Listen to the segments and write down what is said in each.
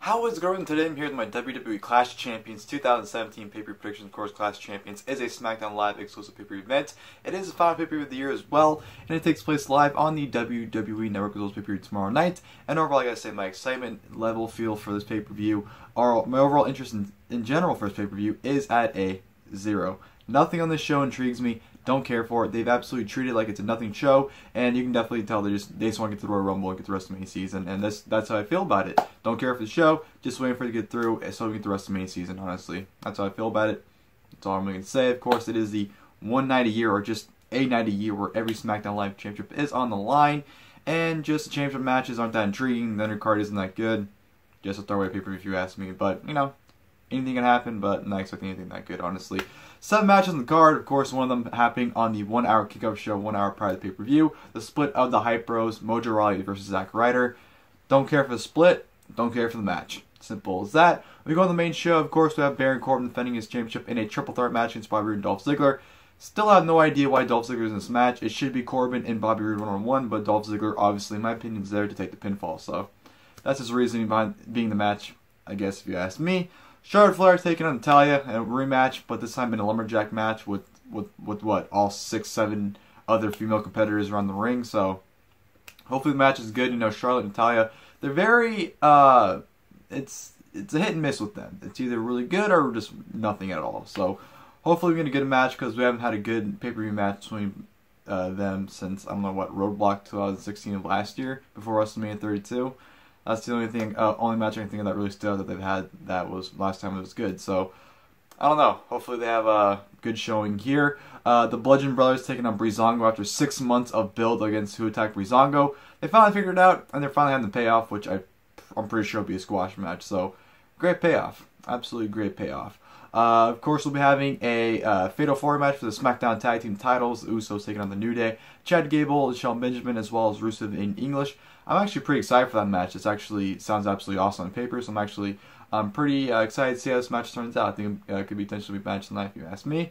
How is it going today? I'm here with my WWE Clash of Champions 2017 pay-per-view predictions. Of course, Clash of Champions is a SmackDown Live exclusive pay-per-view event. It is the final pay-per-view of the year as well, and it takes place live on the WWE Network as well as pay-per-view tomorrow night. And overall, I gotta say, my excitement level feel for this pay-per-view, or my overall interest in general for this pay-per-view is at a 0. Nothing on this show intrigues me. Don't care for it. They've absolutely treated it like it's a nothing show, and you can definitely tell they just want to get to the Royal Rumble and get the rest of the main season, and that's how I feel about it. Don't care for the show, just waiting for it to get through so we can get the rest of the main season, honestly. That's how I feel about it. That's all I'm going to say. Of course, it is the one night a year, or just a night a year, where every SmackDown Live Championship is on the line, and just the championship matches aren't that intriguing. The undercard isn't that good. Just a throwaway pay-per-view if you ask me, but, you know, anything can happen, but I'm not expecting anything that good, honestly. 7 matches on the card, of course, one of them happening on the 1 hour kickoff show, 1 hour prior to the pay-per-view. The split of the Hype Bros, Mojo Rawley versus Zack Ryder. Don't care for the split, don't care for the match. Simple as that. We go on the main show, of course, we have Baron Corbin defending his championship in a triple threat match against Bobby Roode and Dolph Ziggler. Still have no idea why Dolph Ziggler is in this match. It should be Corbin and Bobby Roode one-on-one, but Dolph Ziggler, obviously, in my opinion, is there to take the pinfall. So that's his reasoning behind being the match, I guess, if you ask me. Flair taking on Natalya in a rematch, but this time in a Lumberjack match with what, all 6-7 other female competitors around the ring. So hopefully the match is good. You know, Charlotte and Natalya, they're very it's a hit and miss with them. It's either really good or just nothing at all. So hopefully we're gonna get a match, because we haven't had a good pay-per-view match between them since, I don't know what, Roadblock 2016 of last year, before WrestleMania 32. That's the only match I can think of that really stood out that they've had that was last time it was good. So, I don't know. Hopefully they have a good showing here. The Bludgeon brothers taking on Breezango after 6 months of build against Who Attacked Breezango. They finally figured it out, and they're finally having the payoff, which I'm pretty sure will be a squash match. So, great payoff. Absolutely great payoff. Of course, we'll be having a Fatal 4 match for the SmackDown Tag Team titles. The Usos taking on the New Day. Chad Gable, Shelton Benjamin, as well as Rusev in English. I'm actually pretty excited for that match. It actually sounds absolutely awesome on paper, so I'm pretty excited to see how this match turns out. I think it could be potentially be match tonight, if you ask me.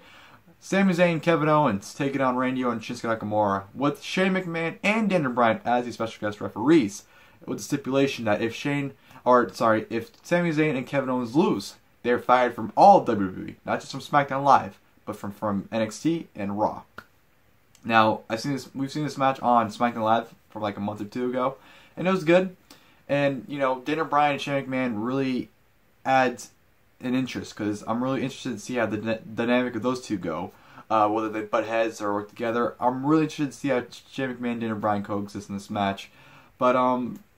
Sami Zayn, Kevin Owens taking on Randy Orton and Shinsuke Nakamura with Shane McMahon and Bryan as the special guest referees, with the stipulation that if Sami Zayn and Kevin Owens lose, they're fired from all of WWE, not just from SmackDown Live, but from NXT and Raw. Now, we've seen this match on SmackDown Live from like a month or two ago, and it was good. And, you know, Bryan and Shane McMahon really adds an interest, because I'm really interested to see how the dynamic of those two go, whether they butt heads or work together. I'm really interested to see how Shane McMahon and Bryan coexist in this match. But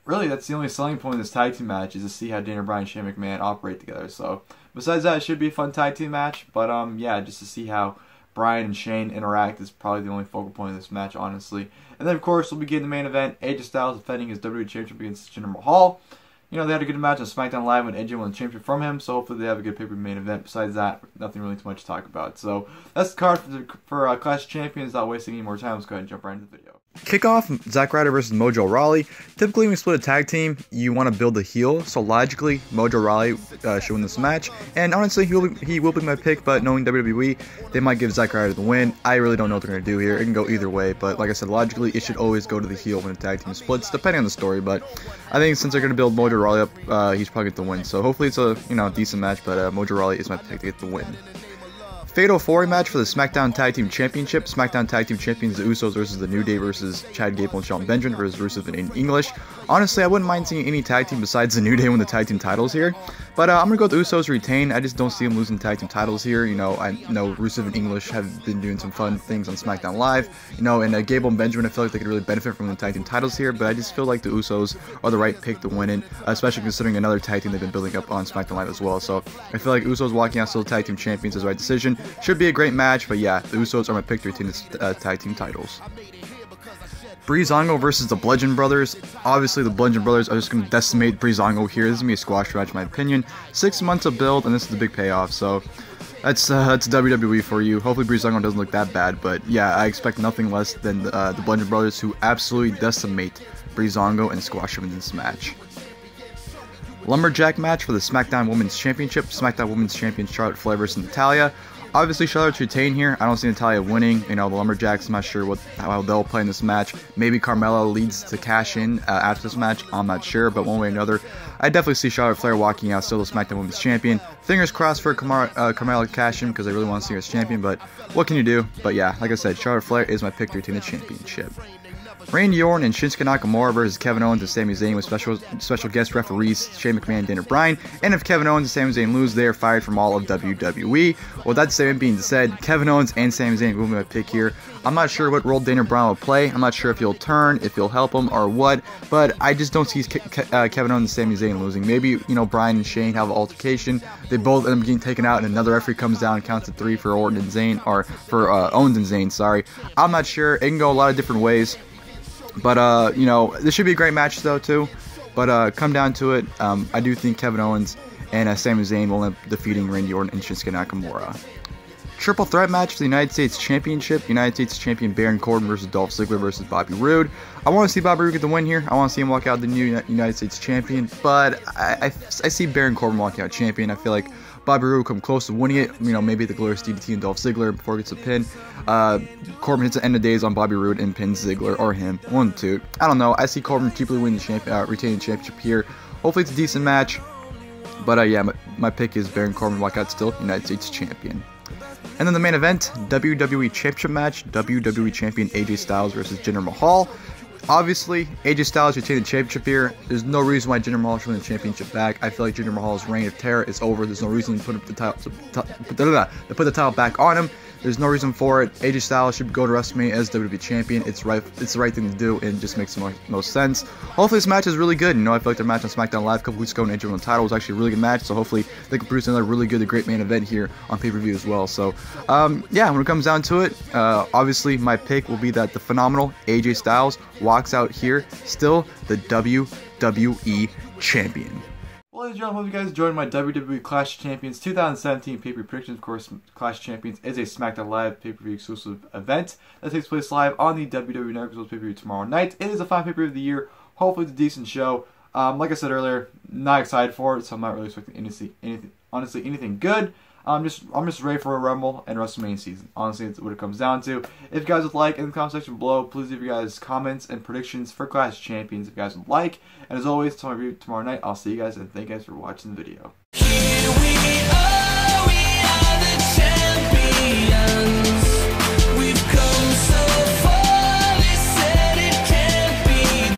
really, that's the only selling point of this tag team match, is to see how Bryan and Shane McMahon operate together. So besides that, it should be a fun tag team match. But yeah, just to see how Bryan and Shane interact is probably the only focal point of this match, honestly. And then, of course, we'll begin the main event. AJ Styles defending his WWE Championship against Jinder Mahal. You know, they had a good match on SmackDown Live when AJ won the championship from him, so hopefully they have a good pay-per-view main event. Besides that, nothing really too much to talk about. So that's the card for Clash of Champions. Not wasting any more time, let's go ahead and jump right into the video. Kickoff, Zack Ryder versus Mojo Rawley. Typically when you split a tag team, you want to build the heel, so logically, Mojo Rawley should win this match. And honestly, he will be my pick, but knowing WWE, they might give Zack Ryder the win. I really don't know what they're going to do here. It can go either way, but like I said, logically, it should always go to the heel when a tag team splits, depending on the story. But I think since they're going to build Mojo Rawley up, he's probably going to win. So hopefully it's a decent match, but Mojo Rawley is my pick to get the win. Fatal 4 match for the SmackDown Tag Team Championship. SmackDown Tag Team Champions, the Usos versus the New Day versus Chad Gable and Shelton Benjamin versus Rusev in English. Honestly, I wouldn't mind seeing any tag team besides the New Day win the tag team titles here. But I'm going to go with the Usos retain. I just don't see them losing tag team titles here. You know, I know Rusev and English have been doing some fun things on SmackDown Live. You know, and Gable and Benjamin, I feel like they could really benefit from the tag team titles here. But I just feel like the Usos are the right pick to win it, especially considering another tag team they've been building up on SmackDown Live as well. So I feel like Usos walking out still tag team champions is the right decision. Should be a great match, but yeah, the Usos are my pick to retain the tag team titles. Breezango versus the Bludgeon brothers. Obviously, the Bludgeon brothers are just going to decimate Breezango here. This is going to be a squash match, in my opinion. 6 months of build, and this is the big payoff. So that's WWE for you. Hopefully, Breezango doesn't look that bad, but yeah, I expect nothing less than the Bludgeon brothers, who absolutely decimate Breezango and squash him in this match. Lumberjack match for the SmackDown Women's Championship. SmackDown Women's Champion Charlotte Flair versus Natalya. Obviously, Charlotte's retain here. I don't see Natalya winning. You know, the Lumberjacks, I'm not sure how they'll play in this match. Maybe Carmella leads to cash in after this match. I'm not sure, but one way or another, I definitely see Charlotte Flair walking out still the SmackDown Women's Champion. Fingers crossed for Carmella to cash in because I really want to see her as champion, but what can you do? But yeah, like I said, Charlotte Flair is my pick to retain the championship. Randy Orton and Shinsuke Nakamura versus Kevin Owens and Sami Zayn with special guest referees Shane McMahon and Bryan. And if Kevin Owens and Sami Zayn lose, they are fired from all of WWE. Well, that statement being said, Kevin Owens and Sami Zayn will be my pick here. I'm not sure what role Bryan will play. I'm not sure if he'll turn, if he'll help him, or what. But I just don't see Kevin Owens and Sami Zayn losing. Maybe, Bryan and Shane have an altercation. They both end up getting taken out, and another referee comes down and counts to 3 for Orton and Zayn, or for Owens and Zayn. Sorry, I'm not sure. It can go a lot of different ways. But, this should be a great match, though, too. But come down to it, I do think Kevin Owens and Sami Zayn will end up defeating Randy Orton and Shinsuke Nakamura. Triple threat match for the United States Championship. United States Champion Baron Corbin versus Dolph Ziggler versus Bobby Roode. I want to see Bobby Roode get the win here. I want to see him walk out the new United States Champion. But I see Baron Corbin walking out champion. I feel like Bobby Roode will come close to winning it. Maybe the glorious DDT and Dolph Ziggler before he gets a pin. Corbin hits the end of days on Bobby Roode and pins Ziggler or him. 1-2. I don't know. I see Corbin cheaply winning the retaining the championship here. Hopefully it's a decent match. But yeah, my pick is Baron Corbin walk out still United States Champion. And then the main event, WWE Championship Match, WWE Champion AJ Styles versus Jinder Mahal. Obviously, AJ Styles retained the championship here. There's no reason why Jinder Mahal should win the championship back. I feel like Jinder Mahal's reign of terror is over. There's no reason to put the title back on him. There's no reason for it. AJ Styles should go to WrestleMania as WWE Champion. It's the right thing to do, and it just makes the most sense. Hopefully this match is really good. I feel like their match on SmackDown Live a couple weeks ago and AJ won the title was actually a really good match, so hopefully they can produce another really good, great main event here on pay-per-view as well. So, yeah, when it comes down to it, obviously my pick will be that the phenomenal AJ Styles walks out here still the WWE Champion. Well, ladies and gentlemen, hope you guys enjoyed my WWE Clash of Champions 2017 pay-per-view predictions. Of course, Clash of Champions is a SmackDown Live pay-per-view exclusive event that takes place live on the WWE Network pay-per-view tomorrow night. It is a 5 pay-per-view of the year. Hopefully, it's a decent show. Like I said earlier, not excited for it, so I'm not really expecting anything good. I'm just ready for a Rumble and WrestleMania season. Honestly, that's what it comes down to. If you guys would like, in the comment section below, please leave your guys comments and predictions for Clash of Champions if you guys would like. And as always, till my review tomorrow night, I'll see you guys, and thank you guys for watching the video.